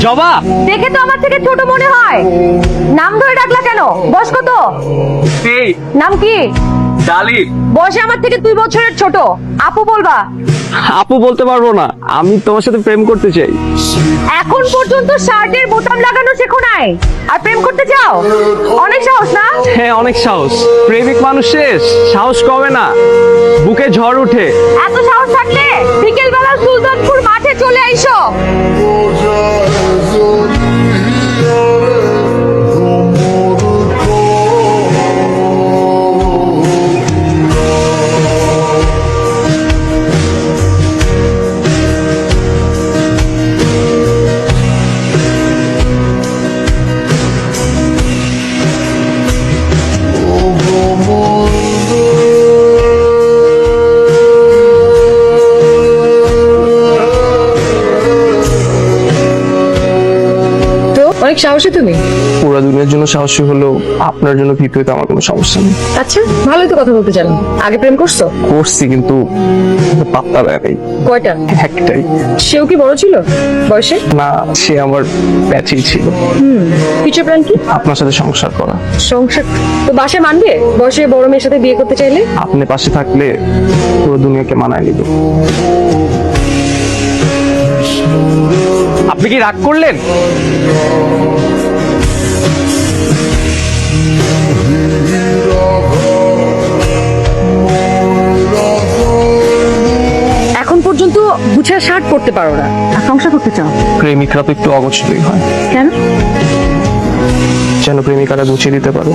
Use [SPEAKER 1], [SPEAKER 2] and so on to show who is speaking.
[SPEAKER 1] জবা,
[SPEAKER 2] দেখে তো আমার থেকে ছোট মনে হয়। নাম ধরে ডাকলা কেন? বয়স কত?
[SPEAKER 1] এই
[SPEAKER 2] নাম কি?
[SPEAKER 1] ডালিম।
[SPEAKER 2] বয়সে আমার থেকে 2 বছরের ছোট। আপু বলবা?
[SPEAKER 1] আপু বলতে পারবো না, আমি তোমার সাথে প্রেম করতে চাই।
[SPEAKER 2] এখন পর্যন্ত শার্টের বোতাম লাগানো শেখো নাই, আর প্রেম করতে চাও? অনেক সাহস না?
[SPEAKER 1] হ্যাঁ, অনেক সাহস। প্রেমিক মানুষের সাহস কমে না, বুকে ঝড় উঠে।
[SPEAKER 2] এত সাহস থাকলে বিকেল বেলা সুলতানপুর মাঠে চলে আইসো। তো অনেক সাহসী তুমি।
[SPEAKER 1] পুরো দুনিয়ার জন্য সাহসী হলেও আপনার জন্য ভীত হইতে আমার কোনো সমস্যা নেই।
[SPEAKER 2] আচ্ছা, ভালোই তো কথা বলতে জানো। আগে প্রেম করছো?
[SPEAKER 1] করছি, কিন্তু পাত্তা দেয় নাই।
[SPEAKER 2] কয়টা?
[SPEAKER 1] একটাই।
[SPEAKER 2] সেও কি বড় ছিল বয়সে?
[SPEAKER 1] না, সে আমার ব্যাচেই ছিল।
[SPEAKER 2] ফিউচার প্ল্যান কি?
[SPEAKER 1] আপনার সাথে সংসার করা।
[SPEAKER 2] সংসার তো বাসায় মানবে? বয়সে বড় মেয়ের সাথে বিয়ে করতে চাইলে?
[SPEAKER 1] আপনি পাশে থাকলে পুরো দুনিয়াকে মানায় নিব। আপনি কি রাগ করলেন?
[SPEAKER 2] এখন পর্যন্ত গুছিয়ে শার্ট পরতে পারো না, আর সংসার করতে চাও?
[SPEAKER 1] প্রেমিকরা তো একটু অগোছলই হয়,
[SPEAKER 2] কেন?
[SPEAKER 1] যেন প্রেমিকারা গুছিয়ে দিতে পারে।